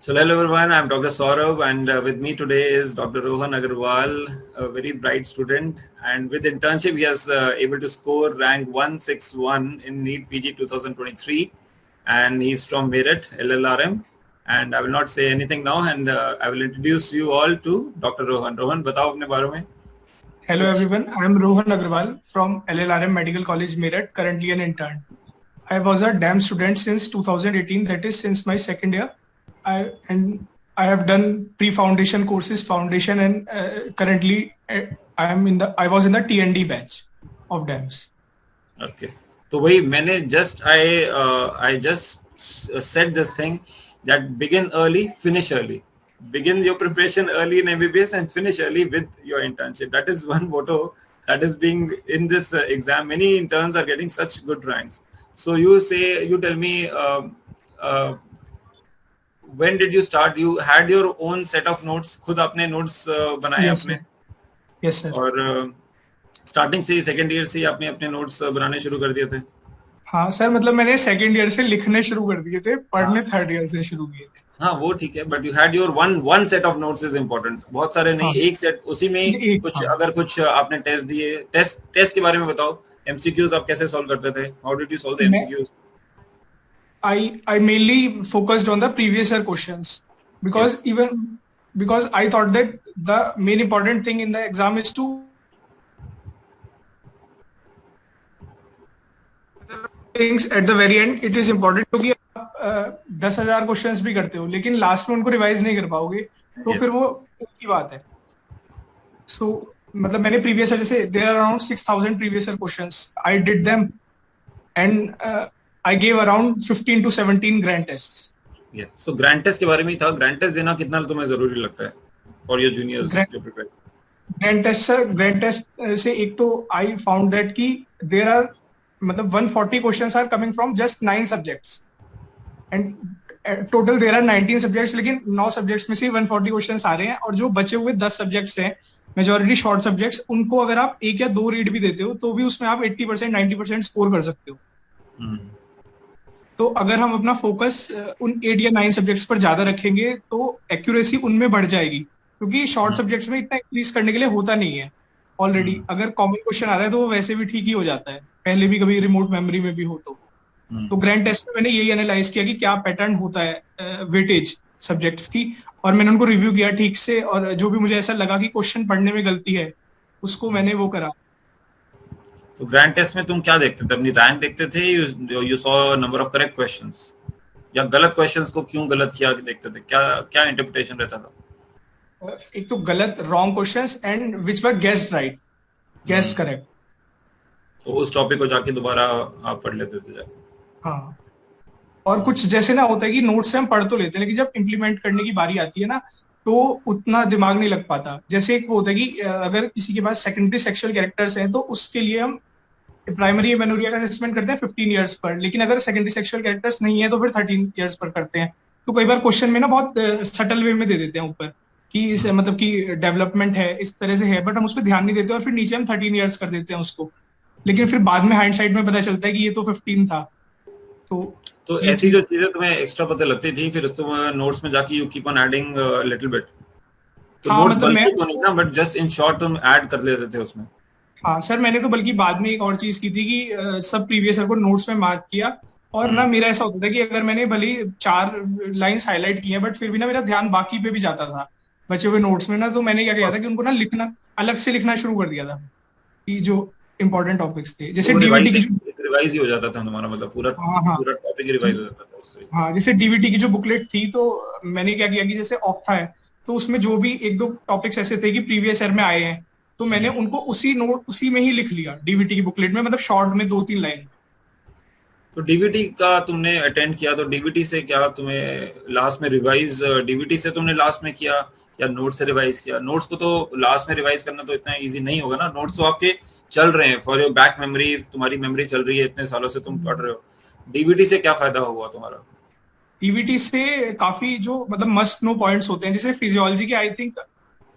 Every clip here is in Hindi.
So hello everyone, I'm Dr. Saurabh and with me today is Dr. Rohan Agarwal, a very bright student, and with internship he has able to score rank 161 in NEET PG 2023 and he's from Meerut, LLRM, and I will not say anything now and I will introduce you all to Dr. Rohan. Rohan, बताओ अपने बारे में. Hello everyone, I am Rohan Agarwal from LLRM Medical College Meerut, currently an intern. I was a DAM student since 2018, that is since my second year. I have done pre-foundation courses, foundation, and currently I was in the TND batch of DAMs. Okay. तो वही मैंने I just said this thing that begin early, finish early. Begin your preparation early in MBBS and finish early with your internship. That is one motto that is being in this exam. Many interns are getting such good ranks. So you tell me, when did you start? You had your own set of notes. खुद अपने notes बनाए अपने? Yes sir. और starting से second year से आपने अपने notes बनाने शुरू कर दिए थे? हाँ सर, मतलब मैंने second year से लिखने शुरू कर दिए थे, पढ़ने third year से शुरू किए थे. हाँ वो ठीक है, but you had your one set of notes is important. बहुत सारे नहीं, एक set, उसी में कुछ अगर कुछ आपने test दिए, test के बारे में बताओ. MCQs आप कैसे solve करते थे? How did you solve the MCQs? I mainly focused on the previous year questions because I thought that the main important thing in the exam is to things at the very end. It is important क्योंकि आप 10,000 क्वेश्चंस भी करते हो लेकिन लास्ट में उनको रिवाइज नहीं कर पाओगे तो फिर वो की बात है. So मतलब मैंने previous year जैसे there are around 6,000 previous year questions. I did them and I gave around 15 to 17 grand tests. Yeah. So grand test के बारे में था. Grand test देना कितना तुम्हें जरूरी लगता है for your juniors जो prepare? Grand test से एक तो I found that कि there are मतलब 140 questions are coming from just 9 subjects and total there are 19 subjects लेकिन 9 subjects में से 140 questions आ रहे हैं और जो बचे हुए 10 subjects हैं मेजॉरिटी शॉर्ट सब्जेक्ट्स उनको अगर आप एक या दो रीड भी देते हो तो भी उसमें आप 80% 90% स्कोर कर सकते हो. तो अगर हम अपना फोकस उन 8 या 9 सब्जेक्ट्स पर ज्यादा रखेंगे तो एक्यूरेसी उनमें बढ़ जाएगी क्योंकि शॉर्ट सब्जेक्ट्स में इतना इंक्रीज करने के लिए होता नहीं है ऑलरेडी. अगर कॉमन क्वेश्चन आ रहा है तो वो वैसे भी ठीक ही हो जाता है, पहले भी कभी रिमोट मेमोरी में भी हो तो ग्रैंड टेस्ट में मैंने यही एनालाइज किया कि क्या पैटर्न होता है वेटेज सब्जेक्ट्स की और मैंने उनको रिव्यू किया ठीक से और जो भी मुझे ऐसा लगा कि क्वेश्चन पढ़ने में गलती है उसको मैंने वो करा. तो ग्रैंड टेस्ट में तुम क्या देखते थे? अपनी रैंक देखते थे? You saw number of correct questions या गलत क्वेश्चंस को क्यों गलत किया देखते थे? क्या इंटरप्रिटेशन रहता था? एक तो गलत wrong questions and which were guessed right guessed correct. तो उस टॉपिक को जाके दोबारा आप पढ़ लेते थे जाके? हाँ. और कुछ जैसे ना होता है कि नोट्स से हम पढ़ तो लेते हैं लेकिन जब इम्प्लीमेंट करने की बारी आती है ना तो उतना दिमाग नहीं लग पाता. जैसे एक वो होता है कि अगर किसी के पास सेकेंडरी सेक्सुअल कैरेक्टर्स हैं तो उसके लिए हम प्राइमरी एमेनोरिया का असेसमेंट करते हैं 15 इयर्स पर, लेकिन अगर सेकेंडरी सेक्सुअल कैरेक्टर्स नहीं है तो फिर 13 इयर्स पर करते हैं. तो कई बार क्वेश्चन में ना बहुत सटल वे में दे देते हैं ऊपर कि इस मतलब कि डेवलपमेंट है इस तरह से है बट हम उस पर ध्यान नहीं देते और फिर नीचे हम 13 इयर्स कर देते हैं उसको, लेकिन फिर बाद में हाइंडसाइट में पता चलता है कि ये तो 15 था. तो ऐसी जो चीजें तुम्हें एक्स्ट्रा पता लगती थी फिर तुम नोट्स में जाके you keep on adding little bit. तो नोट्स बल्कि तो नहीं ना बट जस्ट इन शॉर्ट तुम ऐड कर लेते थे उसमें? हाँ सर, मैंने तो बल्कि बाद में एक और चीज की थी कि सब प्रीवियस ईयर को नोट्स में मार्क किया और ना मेरा ऐसा होता था कि अगर मैंने भले 4 लाइंस हाईलाइट की हैं बट फिर भी ना मेरा ध्यान बाकी पे भी जाता था बचे हुए नोट्स में ना. तो मैंने क्या किया था कि उनको ना लिखना अलग से लिखना शुरू कर दिया था कि जो इंपॉर्टेंट टॉपिक्स थे जैसे डीवीटी की रिवाइज ही हो जाता था तुम्हारा मतलब पूरा टॉपिक रिवाइज हो जाता था उससे. हाँ, जैसे डीवीटी की जो बुकलेट थी तो मैंने क्या किया कि जैसे ऑफ था तो उसमें जो भी एक दो टॉपिक्स ऐसे थे कि प्रीवियस ईयर में आए हैं तो मैंने उनको उसी में ही लिख लिया डीवीटी की बुकलेट में, मतलब शॉर्ट में 2-3 लाइन. तो डीवीटी का तुमने अटेंड किया तो डीवीटी से क्या तुम्हें लास्ट में रिवाइज डीवीटी से तुमने लास्ट में किया या नोट से रिवाइज किया? नोट्स को तो लास्ट में रिवाइज करना तो इतना इजी नहीं होगा ना. नोट्स तो आपके चल रहे हैं फॉर योर बैक मेमोरी, तुम्हारी मेमोरी चल रही है, इतने सालों से तुम पढ़ रहे हो. डीवीटी से क्या फायदा हुआ तुम्हारा? डीवीटी से काफी जो मतलब मस्ट नो पॉइंट्स होते हैं जैसे फिजियोलॉजी के I think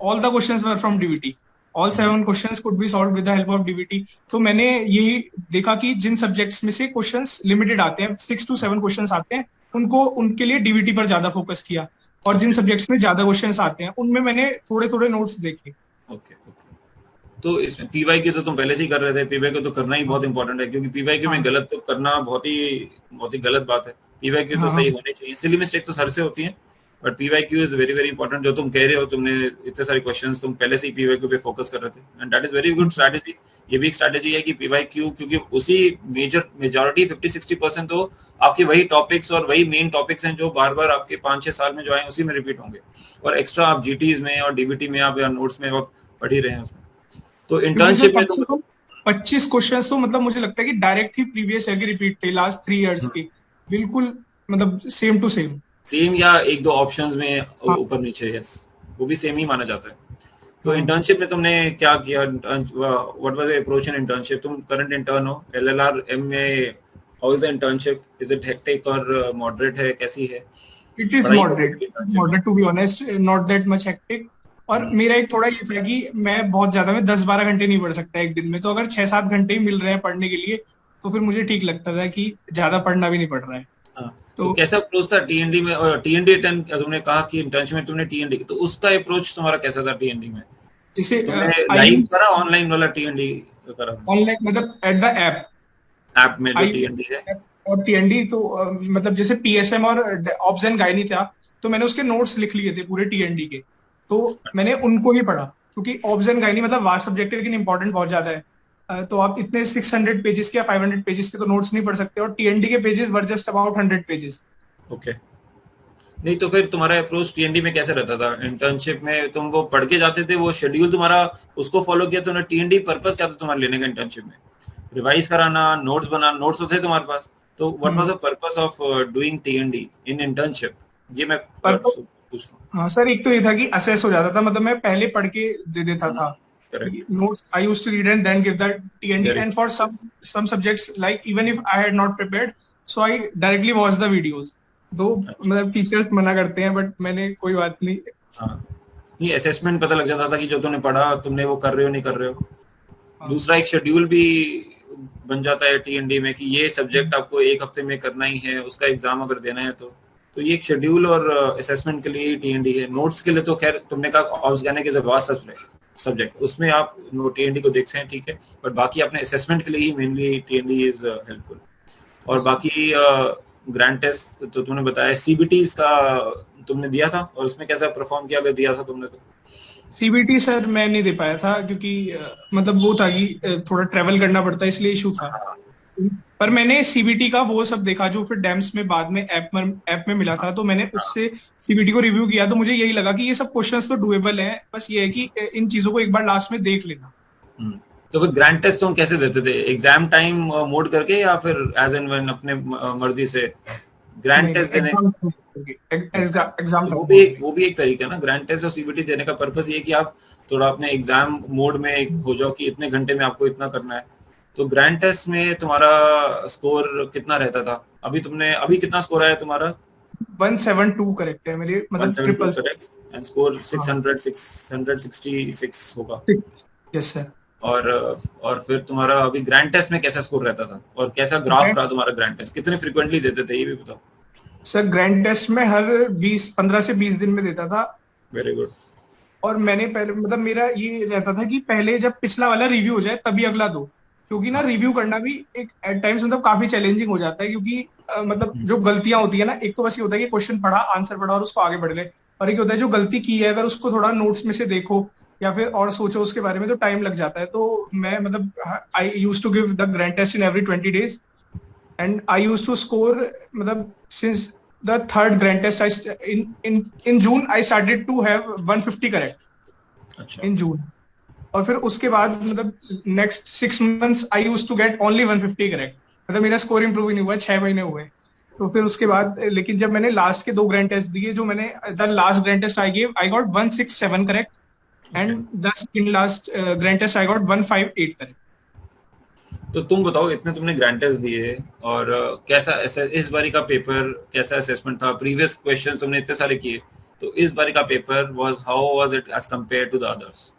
all the questions were from DVT. All 7 questions could be solved with the help of DVT. तो मैंने यही देखा कि जिन सब्जेक्ट्स में से क्वेश्चंस लिमिटेड आते हैं 6 to 7 क्वेश्चंस आते हैं उनको उनके लिए डीवीटी पर ज्यादा फोकस किया. और जिन सब्जेक्ट्स में ज्यादा क्वेश्चंस आते हैं उनमें मैंने थोड़े थोड़े नोट्स देखे। Okay okay. तो इसमें पीवाईक्यू तो तुम पहले से ही कर रहे थे, पीवाईक्यू तो करना ही बहुत इंपॉर्टेंट है, क्योंकि पीवाईक्यू में गलत तो करना बहुत ही गलत बात है। पीवाईक्यू तो सही होने चाहिए, सिली मिस्टेक तो सर से होती है, but PYQ is very very important. जो तुम कह रहे हो, तुमने इतने सारे क्वेश्चंस तुम पहले से ही पीवाईक्यू पे फोकस कर रहे थे, and that is very good strategy. ये भी एक स्ट्रैटेजी है कि पीवाईक्यू, क्योंकि उसी मेजॉरिटी 50-60% तो आपके वही टॉपिक्स और वही मेन टॉपिक्स हैं जो बार बार आपके 5-6 साल में जो आए उसी में रिपीट होंगे, और एक्स्ट्रा आप जीटीज में और डीबीटी में आप या नोट्स में आप पढ़ ही रहे हैं उसमें। तो इंटर्नशिप में तो 25 क्वेश्चंस तो मतलब मुझे लगता है कि डायरेक्ट ही प्रीवियस ईयर के रिपीट थे लास्ट 3 इयर्स के, बिल्कुल मतलब सेम टू सेम या एक दो ऑप्शंस में ऊपर नीचे, यस, वो भी सेम ही माना जाता है। तो इंटर्नशिप में तुमने क्या किया? What was your approach in internship? तुम करंट इंटर्न हो एलएलआर-एम में, how is the internship? Is it hectic और मॉडरेट है, कैसी है? It is moderate to be honest, not that much hectic. और मेरा एक थोड़ा ये था कि मैं बहुत ज्यादा, मैं 10-12 घंटे नहीं पढ़ सकता एक दिन में, तो अगर 6-7 घंटे ही मिल रहे हैं पढ़ने के लिए तो फिर मुझे ठीक लगता था कि ज्यादा पढ़ना भी नहीं पड़ रहा है। तो कैसा अप्रोच था टीएनडी में? और टीएनडी तुमने कहा कि इंटर्नशिप में तुमने टीएनडी, तो उसका अप्रोच तुम्हारा कैसा था टीएनडी में? जैसे लाइव करा, ऑनलाइन वाला टीएनडी करा? ऑनलाइन मतलब एट द ऐप में जो टीएनडी है। और टीएनडी तो मतलब जैसे पीएसएम और ऑब्स एंड गायनी था, तो मैंने उसके नोट्स लिख लिए थे पूरे टीएनडी के, तो मैंने उनको ही पढ़ा, क्योंकि ऑब्स एंड गायनी मतलब वास्ट सब्जेक्ट है लेकिन इंपॉर्टेंट बहुत ज्यादा है। तो आप इतने 600 पेजेस के या 500 पेजेस के तो नोट्स नहीं पढ़ सकते, और टीएनडी के pages were just about 100 pages. Okay. नहीं तो फिर तुम्हारा अप्रोच टीएनडी में कैसे रहता था? इंटर्नशिप में तुम वो पढ़ के जाते थे, वो शेड्यूल तुम्हारा उसको फॉलो किया तुमने? टीएनडी पर्पस क्या था तुम्हारे लेने का इंटर्नशिप में? रिवाइज कराना, नोट्स बनाना? नोट्स तो थे तुम्हारे पास, तो what was the purpose of doing TND in internship? ये मैं पूछ रहा हूं। हाँ सर, एक तो ये था कि असेस हो जाता था, मतलब मैं पहले पढ़ के दे देता था notes. I used to read and then give the TND, and for some subjects, like even if I had not prepared, so I directly watched the videos. दो मतलब टीचर्स मना करते हैं, बट मैंने कोई बात नहीं। नहीं, असेसमेंट पता लग जाता था कि जो तुमने पढ़ा तुमने वो कर रहे हो नहीं कर रहे हो। दूसरा एक शेड्यूल भी बन जाता है टीएनडी में कि ये सब्जेक्ट आपको 1 हफ्ते में करना ही है, उसका एग्जाम अगर देना है तो ये एक शेड्यूल और असेसमेंट के लिए टीएनडी है। नोट्स के लिए तो खैर तुमने कहा ऑब्स गाने के सब्जेक्ट, उसमें आप टीएनडी को देखते हैं, ठीक है, बट बाकी अपने असेसमेंट के लिए ही मेनली टीएनडी इज हेल्पफुल। और बाकी ग्रैंड टेस्ट तो तुमने बताया, सीबीटीज का तुमने दिया था, और उसमें कैसा परफॉर्म किया अगर दिया था तुमने? तो सीबीटी सर मैं नहीं दे पाया था, क्योंकि मतलब वो था कि थोड़ा ट्रेवल करना पड़ता है, इसलिए इशू था। पर मैंने सीबीटी का वो सब देखा जो फिर डैम्स में बाद में ऐप में मिला था, तो मैंने उससे सीबीटी को रिव्यू किया, तो मुझे यही लगा कि ये सब क्वेश्चंस तो डुएबल हैं, बस ये है कि इन चीजों को एक बार लास्ट में देख लेना। तो फिर ग्रैंड टेस्ट तुम कैसे देते थे? एग्जाम टाइम मोड करके या फिर एज एंड व्हेन अपने मर्जी से ग्रैंड टेस्ट देने? एग्जाम वो भी एक तरीका है ना ग्रैंड टेस्ट और सीबीटी देने का। पर्पस ये कि आप थोड़ा अपने एग्जाम मोड में हो जाओ कि इतने घंटे में आपको इतना करना है। तो ग्रैंड टेस्ट में तुम्हारा स्कोर कितना रहता था? अभी कितना स्कोर आया तुम्हारा? 172 करेक्ट है मेरे, मतलब ट्रिपल करेक्ट, एंड स्कोर 666 होगा। Yes sir. और फिर तुम्हारा अभी ग्रैंड टेस्ट में कैसा स्कोर रहता था, और कैसा ग्राफ रहा तुम्हारा ग्रैंड टेस्ट? कितने फ्रीक्वेंटली देते थे ये भी बताओ। सर ग्रैंड टेस्ट में हर 15 से 20 दिन में देता था। Very good. और मैंने पहले मतलब मेरा ये रहता था कि पहले जब पिछला वाला रिव्यू हो जाए तभी अगला दो, क्योंकि ना रिव्यू करना भी एक एट टाइम्स मतलब काफी चैलेंजिंग हो जाता है, क्योंकि मतलब जो गलतियां होती है ना, एक तो बस ये होता है कि क्वेश्चन पढ़ा, आंसर पढ़ा और उसको आगे बढ़ गए, और एक होता है जो गलती की है अगर उसको थोड़ा नोट्स में से देखो या फिर और सोचो उसके बारे में, तो टाइम लग जाता है। तो मैं मतलब I used to give the grand test in every 20 days, and I used to score मतलब since the third grand test in June I started to have 150 correct in June, और फिर उसके बाद मतलब next 6 months I used to get only 150 correct, मतलब मेरा स्कोर इंप्रूव ही नहीं हुआ, 6 महीने हुए। तो फिर उसके बाद लेकिन जब मैंने लास्ट के 2 ग्रैंड टेस्ट दिए, जो मैंने the last grand test I got 167 correct, and the second last grand test I got 158 correct. तो तुम बताओ, इतने तुमने ग्रैंड टेस्ट दिए, और कैसा इस बारी का पेपर कैसा असेसमेंट था? प्रीवियस क्वेश्चंस तुमने इतने सारे किए, तो इस बारी का paper how was it as compare to the others?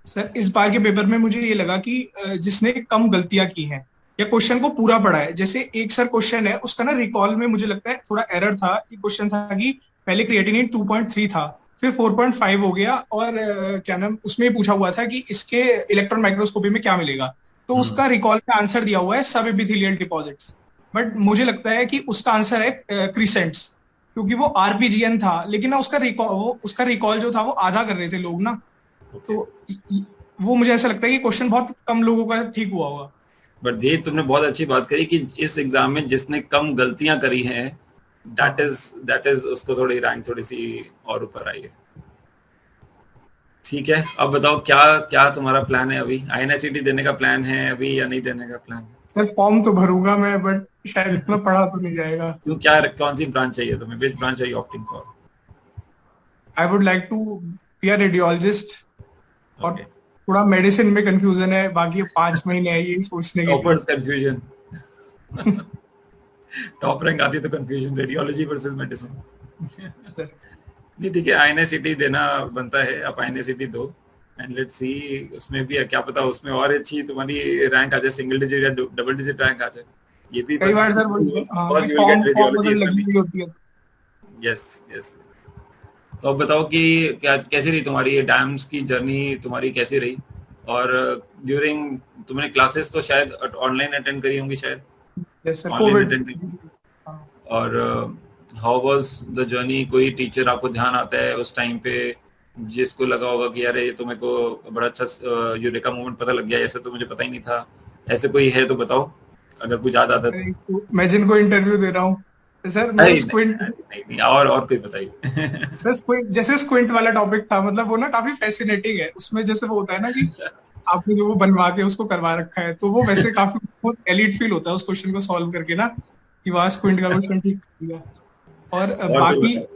Sir इस बार के पेपर में मुझे ये लगा कि जिसने कम गलतियां की हैं या क्वेश्चन को पूरा पढ़ा है, जैसे एक सर क्वेश्चन है उसका ना रिकॉल में मुझे लगता है थोड़ा एरर था। कि क्वेश्चन था कि पहले क्रिएटिनिन 2.3 था, फिर 4.5 हो गया, और क्या नाम, उसमें पूछा हुआ था कि इसके इलेक्ट्रॉन माइक्रोस्कोपी में क्या मिलेगा, तो उसका रिकॉल में आंसर दिया हुआ है सब एपिथेलियल डिपॉजिट्स। बट मुझे लगता है कि उसका आंसर है क्रिसेंट्स, क्योंकि वो आरपीजीएन था, लेकिन ना उसका रिकॉल जो था वो आधा कर रहे थे लोग ना। तो वो मुझे ऐसा लगता है कि क्वेश्चन बहुत कम लोगों का ठीक हुआ होगा। बट ये तुमने बहुत अच्छी बात कही कि इस एग्जाम में जिसने कम गलतियां करी हैं, दैट इज उसको थोड़ी रैंक थोड़ी सी और ऊपर आई है। ठीक है, अब बताओ क्या क्या तुम्हारा प्लान है अभी? आईएनएसईटी देने का प्लान है अभी या नहीं देने का प्लान? सर फॉर्म तो भरूंगा मैं, बट शायद इतना पढ़ा तो नहीं जाएगा। क्यों, क्या कौन सी ब्रांच चाहिए तुम्हें? Which branch are you opting for? I would like to be a radiologist, और ओके, थोड़ा मेडिसिन में कंफ्यूजन है, बाकी 5 महीने है यही सोचने के टॉपर्स कंफ्यूजन। टॉप रैंक आती तो कंफ्यूजन, रेडियोलॉजी वर्सेस मेडिसिन। लिए। नहीं ठीक है, आईएनएसईटी देना बनता है, आप आईएनएसईटी दो एंड लेट्स सी। उसमें भी क्या पता उसमें और अच्छी तुम्हारी रैंक आ जाए, सिंगल डिजिट या डबल डिजिट रैंक आ जाए, ये भी कई बन बार सकती सर वही है, है। ऑफ हाँ, कोर्स कि you will from get from radiology अगर इसमें लगी भी। हुई होती है। Yes yes. तो अब बताओ कि क्या कैसी रही तुम्हारी ये डैम्स की जर्नी, तुम्हारी कैसी रही? और ड्यूरिंग तुमने क्लासेस तो शायद ऑनलाइन अटेंड करी होंगी शायद, yes sir, online Covid. Attend करी। और हाउ वाज द जर्नी? कोई टीचर आपको ध्यान आता है उस टाइम पे जिसको लगा होगा कि यार ये तो मेरे को बड़ा अच्छा यूरेका मूवमेंट पता लग गया, ऐसे तो मुझे पता ही नहीं था, ऐसे कोई है तो बताओ अगर कुछ याद आता तो। मैं जिनको इंटरव्यू दे रहा हूँ, तो सर मतलब अरे नहीं स्क्विंट, नहीं नहीं, और कोई बताइए। सर स्क्विंट, जैसे स्क्विंट वाला टॉपिक था, मतलब वो ना काफी फैसिनेटिंग है, उसमें जैसे वो होता है ना कि आपने जो वो बनवा के उसको करवा रखा है, तो वो वैसे काफी बहुत एलिट फील होता है उस क्वेश्चन को सॉल्व करके ना, कि वाह स्क्विंट का क्वेश्चन ठीक कर दिया। और और कोई बाकी बताओ।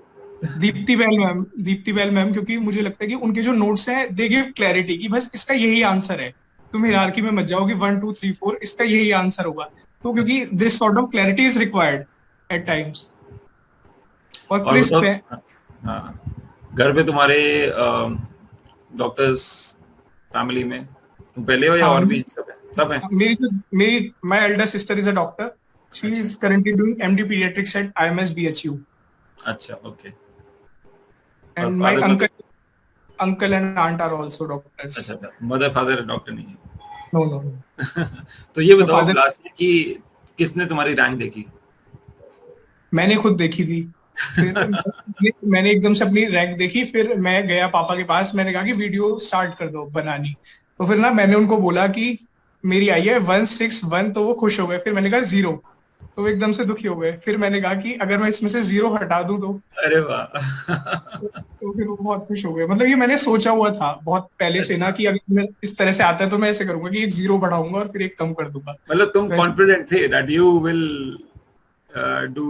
दीप्ति बैल मैम, क्योंकि मुझे लगता है कि उनके जो नोट्स हैं दे गिव क्लैरिटी कि बस इसका यही आंसर है, तुम हिरार्की में मत जाओ कि 1 2 3 4 इसका यही आंसर होगा। तो क्योंकि this sort of clarity is required at times, और और क्रिस्प बताओ। है। हाँ, घर पे तुम्हारे डॉक्टर्स फैमिली में तुम पहले हो या हाँ, और भी सब है? मेरी my elder sister is a doctor, she अच्छा is currently doing MD paediatrics at IMS BHU, अच्छा, ओके। और and my father uncle mother? Uncle and aunt are also doctors. अच्छा अच्छा, मदर फादर डॉक्टर नहीं नो नो, है। तो ये माय बताओ फादर, लास्ट में कि किसने तुम्हारी रैंक देखी? मैंने खुद देखी थी। फिर मैंने एकदम से अपनी रैंक देखी, फिर मैं गया पापा के पास, मैंने कहा कि वीडियो स्टार्ट कर दो बनानी। तो फिर ना मैंने उनको बोला कि मेरी आई है 161, तो वो खुश हो गए। फिर मैंने कहा 0, तो वो एकदम से दुखी हो गए। फिर मैंने कहा कि अगर मैं इसमें से 0 हटा दूं अरे वाह। तो फिर वो बहुत खुश हो गए। मतलब ये मैंने सोचा हुआ था बहुत पहले से ना, अच्छा, कि अगर मैं इस तरह से आता है तो मैं ऐसे करूंगा कि एक 0 बढ़ाऊंगा और फिर एक कम कर दूंगा। मतलब तुम तो ऐसे, कॉन्फिडेंट थे that you will do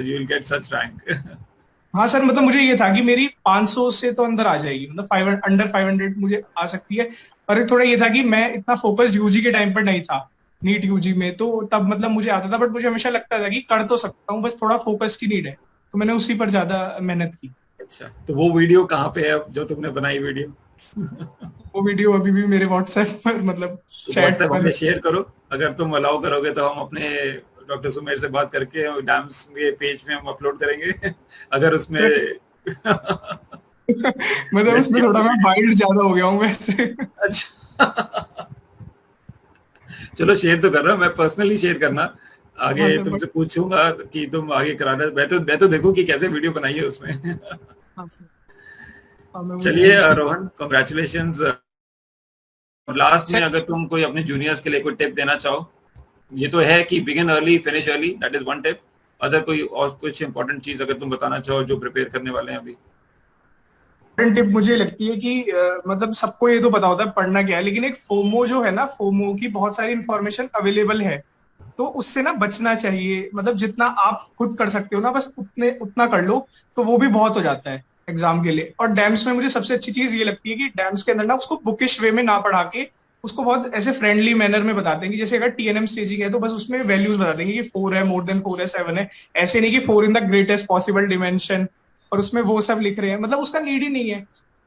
you will get such rank? हाँ सर, मतलब मुझे ये था कि मेरी 500 से तो अंदर आ जाएगी, मतलब 500 अंडर 500 मुझे आ सकती है। और थोड़ा ये था कि मैं इतना फोकस्ड यूजी के टाइम पर नहीं था, नीट यूजी में, तो तब मतलब मुझे आता था, बट मुझे हमेशा लगता था कि कर तो सकता हूँ, बस थोड़ा फोकस की नीड है, तो मैंने उसी पर ज्यादा मेहनत की। अच्छा, तो वो वीडियो कहाँ पे है अब जो तुमने बनाई वीडियो? वो वीडियो अभी भी मेरे व्हाट्सएप पर, मतलब तो चैट व्हाट्सएप पर। हमें शेयर करो, अगर तुम अलाउ करोगे तो हम अपने डॉक्टर सुमेर से बात करके डैम्स के पेज में हम अपलोड करेंगे। अगर उसमें मतलब लेट्स सी उसमें थोड़ा मैं वाइल्ड ज्यादा हो गया हूँ वैसे। अच्छा। चलो शेयर तो कर रहा हूँ, मैं पर्सनली शेयर करना हाँ आगे सर, बट तुमसे पूछूंगा कि तुम आगे कराना। मैं तो देखूं कि कैसे वीडियो बनाई है उसमें। हाँ सर, हाँ मैं वो चलिए जरूर शेयर। रोहन, कॉन्ग्रेचुलेशंस। और लास्ट में सर, अगर तुम कोई अपने जूनियर्स के लिए कोई टिप देना चाहो, ये तो है कि begin early finish early, that is one tip. Other कोई और कुछ इंपॉर्टेंट चीज अगर तुम बताना चाहो जो प्रिपेयर करने वाले हैं अभी? टिप मुझे लगती है कि मतलब सबको ये तो पता होता है पढ़ना क्या है, लेकिन एक फोमो जो है ना, फोमो की बहुत सारी इंफॉर्मेशन अवेलेबल है, तो उससे ना बचना चाहिए। मतलब जितना आप खुद कर सकते हो ना, बस उतना कर लो, तो वो भी बहुत हो जाता है एग्जाम के लिए। और डैम्स में मुझे सबसे अच्छी चीज ये लगती है कि डैम्स के अंदर ना उसको बुकिश वे में ना पढ़ा के उसको बहुत ऐसे फ्रेंडली मैनर में बताते हैं, कि जैसे अगर टीएनएम स्टेजिंग है तो बस उसमें वैल्यूज बता देंगे कि 4 है, मोर देन 4 है, 7 है। ऐसे नहीं कि 4 in the greatest possible dimension, और उसमें वो सब लिख रहे हैं, मतलब उसका नीड ही नहीं है।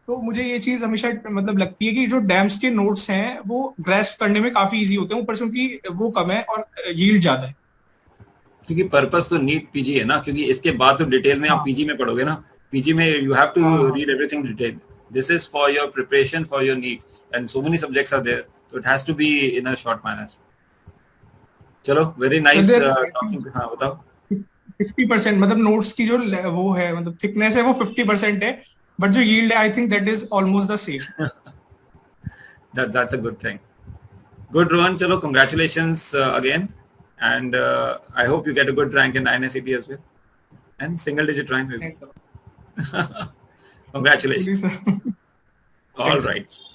तो मुझे ये चीज हमेशा मतलब लगती है कि जो डैम्स के नोट्स हैं वो ग्रेस्प करने में काफी इजी होते हैं, ऊपर से उनकी वो कम है और यील्ड ज्यादा है। क्योंकि पर्पस तो नीट पीजी है ना, क्योंकि इसके बाद तो डिटेल में आप पीजी में पढ़ोगे ना, पीजी में you have to read everything detail. This is for your preparation for your NEET, and so many subjects are there, so it has to be in a short manner. चलो, very nice talking. हाँ बताओ. 50% मतलब नोट्स की जो वो है, मतलब थिकनेस है वो 50% है, बट जो यील्ड है I think that is almost the same. That's a good thing. Good, Rohan. Chalo, congratulations again, and I hope you get a good rank in INSET as well, and single digit rank maybe. Congratulations. Please, sir. All right.